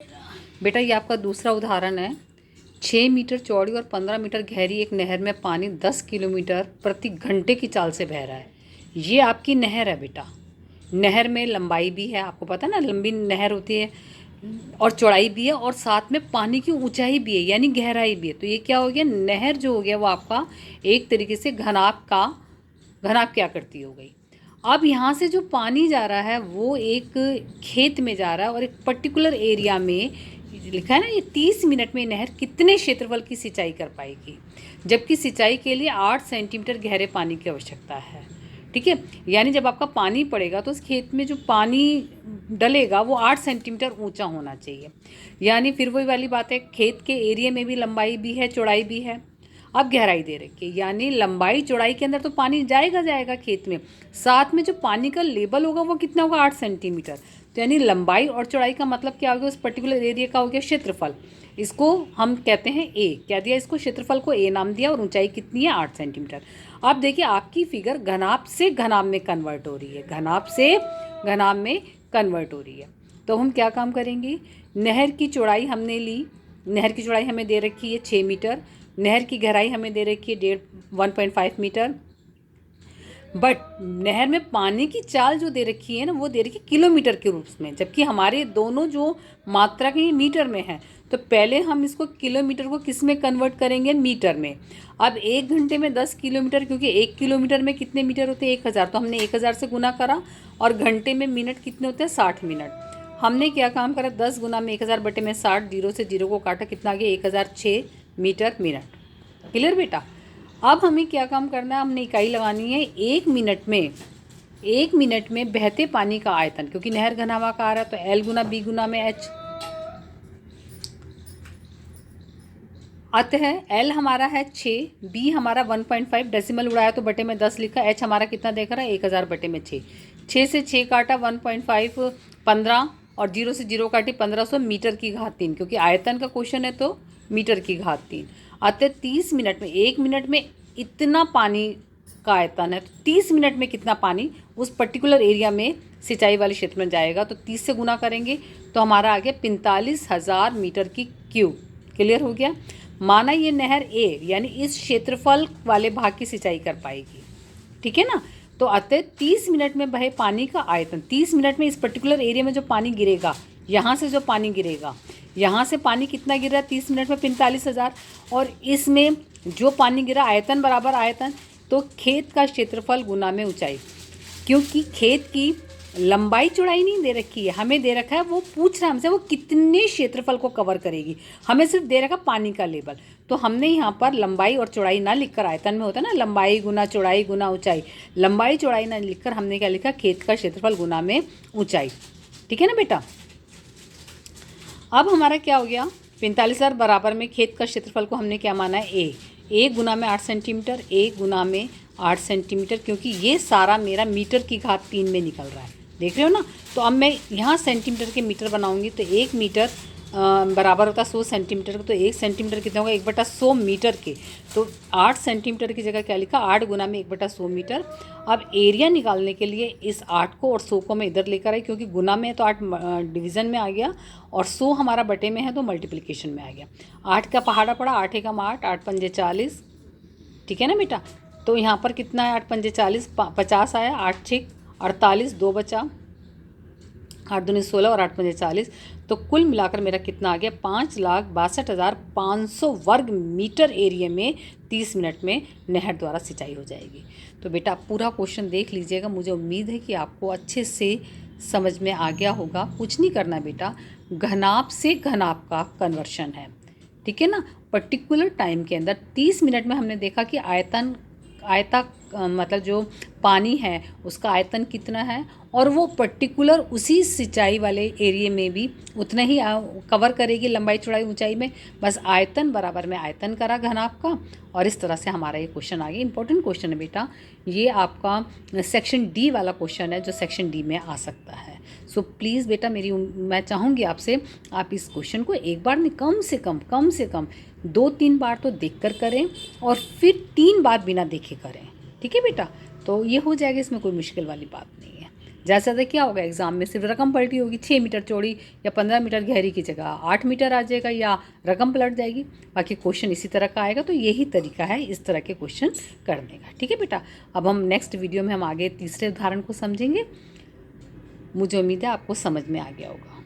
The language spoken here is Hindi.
बेटा ये आपका दूसरा उदाहरण है। 6 मीटर चौड़ी और 15 मीटर गहरी एक नहर में पानी 10 किलोमीटर प्रति घंटे की चाल से बह रहा है। ये आपकी नहर है बेटा। नहर में लंबाई भी है, आपको पता है ना, लंबी नहर होती है और चौड़ाई भी है और साथ में पानी की ऊंचाई भी है, यानी गहराई भी है। तो ये क्या हो गया, नहर जो हो गया वो आपका एक तरीके से घनाभ की आकृति हो गई। अब यहाँ से जो पानी जा रहा है वो एक खेत में जा रहा है और एक पर्टिकुलर एरिया में लिखा है ना, ये 30 मिनट में नहर कितने क्षेत्रफल की सिंचाई कर पाएगी, जबकि सिंचाई के लिए 8 सेंटीमीटर गहरे पानी की आवश्यकता है। ठीक है, यानी जब आपका पानी पड़ेगा तो उस खेत में जो पानी डलेगा वो 8 सेंटीमीटर ऊंचा होना चाहिए। यानी फिर वही वाली बात है, खेत के एरिया में भी लंबाई भी है चौड़ाई भी है। अब गहराई दे रखी है, यानी लंबाई चौड़ाई के अंदर तो पानी जाएगा खेत में, साथ में जो पानी का लेवल होगा वो कितना होगा, 8 सेंटीमीटर। तो यानी लंबाई और चौड़ाई का मतलब क्या हो गया, उस पर्टिकुलर एरिया का हो गया क्षेत्रफल। इसको हम कहते हैं ए, क्या दिया इसको, क्षेत्रफल को ए नाम दिया और ऊंचाई कितनी है, 8 सेंटीमीटर। अब देखिए आपकी फिगर घनाभ से घनाभ में कन्वर्ट हो रही है, घनाभ से घनाभ में कन्वर्ट हो रही है। तो हम क्या काम करेंगे, नहर की चौड़ाई हमने ली, नहर की चौड़ाई हमें दे रखी है 6 मीटर, नहर की गहराई हमें दे रखी है 1.5 मीटर, बट नहर में पानी की चाल जो दे रखी है ना वो दे रखी है किलोमीटर के रूप में, जबकि हमारे दोनों जो मात्रा के मीटर में है। तो पहले हम इसको किलोमीटर को किस में कन्वर्ट करेंगे, मीटर में। अब 1 घंटे में 10 किलोमीटर, क्योंकि 1 किलोमीटर में कितने मीटर होते हैं, 1000, तो हमने 1000 से गुना करा। और घंटे में मिनट कितने होते हैं, 60 मिनट। हमने क्या काम करा, 10 गुना में 1000 बटे में 60, 0 से 0 को काटा, कितना आ गया, 1006 मीटर मिनट। क्लियर बेटा। अब हमें क्या काम करना है, हमने इकाई लगानी है 1 मिनट में। 1 मिनट में बहते पानी का आयतन, क्योंकि नहर घनाभाकार है तो L गुना B गुना में H। अतः L हमारा है 6, B हमारा 1.5, डेसिमल उड़ाया तो बटे में 10 लिखा, H हमारा कितना देख रहा है, 1000 बटे में 6। 6 से 6 काटा, 1.5 15, और 0 से 0 काटी 1500 मीटर की घात 3, क्योंकि आयतन का क्वेश्चन है तो मीटर की घात 3। अतः 30 मिनट में, 1 मिनट में इतना पानी का आयतन है, तो 30 मिनट में कितना पानी उस पर्टिकुलर एरिया में सिंचाई वाले क्षेत्र में जाएगा, तो 30 से गुना करेंगे तो हमारा आ गया 45,000 मीटर की क्यूब। क्लियर हो गया। माना ये नहर ए यानी इस क्षेत्रफल वाले भाग की सिंचाई कर पाएगी, ठीक है ना। तो अतः 30 मिनट में बहे पानी का आयतन, 30 मिनट में इस पर्टिकुलर एरिया में जो पानी गिरेगा, यहाँ से जो पानी गिरेगा, यहाँ से पानी कितना गिर रहा है 30 मिनट में, 45,000, और इसमें जो पानी गिरा आयतन बराबर आयतन, तो खेत का क्षेत्रफल गुना में ऊंचाई। क्योंकि खेत की लंबाई चौड़ाई नहीं दे रखी है, हमें दे रखा है, वो पूछ रहा है हमसे वो कितने क्षेत्रफल को कवर करेगी, हमें सिर्फ दे रखा पानी का लेवल। तो हमने यहाँ पर लंबाई और चौड़ाई ना लिखकर, आयतन में होता है ना लंबाई गुना चौड़ाई गुना ऊंचाई, लंबाई चौड़ाई ना लिखकर हमने क्या लिखा, खेत का क्षेत्रफल गुना में ऊंचाई। ठीक है ना बेटा। अब हमारा क्या हो गया, 45,000 बराबर में खेत का क्षेत्रफल को हमने क्या माना है, ए गुना में 8 सेंटीमीटर, ए गुना में 8 सेंटीमीटर, क्योंकि ये सारा मेरा मीटर की घात 3 में निकल रहा है, देख रहे हो ना। तो अब मैं यहाँ सेंटीमीटर के मीटर बनाऊंगी, तो 1 मीटर बराबर होता है 100 सेंटीमीटर का, तो 1 सेंटीमीटर कितना होगा, 1/100 मीटर के। तो 8 सेंटीमीटर की जगह क्या लिखा, 8 गुना में 1/100 मीटर। अब एरिया निकालने के लिए इस 8 को और 100 को मैं इधर लेकर आई, क्योंकि गुना में तो 8 डिवीज़न में आ गया और 100 हमारा बटे में है तो मल्टीप्लिकेशन में आ गया। 8 का पहाड़ा पड़ा, 8 एकम 8, 8 पंजे 40, ठीक है ना बेटा। तो यहाँ पर कितना है, 8 पंजे 40, 50 आया, 8 छिक 48, 2 बचा, 8 दूनी 16 और 8 पंजे 40। तो कुल मिलाकर मेरा कितना आ गया, 5,62,500 वर्ग मीटर एरिया में 30 मिनट में नहर द्वारा सिंचाई हो जाएगी। तो बेटा आप पूरा क्वेश्चन देख लीजिएगा, मुझे उम्मीद है कि आपको अच्छे से समझ में आ गया होगा। कुछ नहीं करना बेटा, घनाभ से घनाभ का कन्वर्शन है, ठीक है ना। पर्टिकुलर टाइम के अंदर 30 मिनट में हमने देखा कि मतलब जो पानी है उसका आयतन कितना है, और वो पर्टिकुलर उसी सिंचाई वाले एरिया में भी उतना ही कवर करेगी लंबाई चौड़ाई ऊंचाई में। बस आयतन बराबर में आयतन करा घनाभ का, और इस तरह से हमारा ये क्वेश्चन आ गया। इंपॉर्टेंट क्वेश्चन है बेटा, ये आपका सेक्शन डी वाला क्वेश्चन है जो सेक्शन डी में आ सकता है। सो प्लीज़ बेटा मैं चाहूँगी आपसे, आप इस क्वेश्चन को एक बार नहीं, कम से कम 2-3 बार तो देख कर करें, और फिर 3 बार बिना देखे करें, ठीक है बेटा। तो ये हो जाएगा, इसमें कोई मुश्किल वाली बात नहीं है। ज़्यादा से ज़्यादा क्या होगा, एग्ज़ाम में सिर्फ रकम पलटी होगी, 6 मीटर चौड़ी या 15 मीटर गहरी की जगह 8 मीटर आ जाएगा या रकम पलट जाएगी। बाकी क्वेश्चन इसी तरह का आएगा। तो यही तरीका है इस तरह के क्वेश्चन करने का। ठीक है बेटा, अब हम नेक्स्ट वीडियो में हम आगे तीसरे उदाहरण को समझेंगे। मुझे उम्मीद है आपको समझ में आ गया होगा।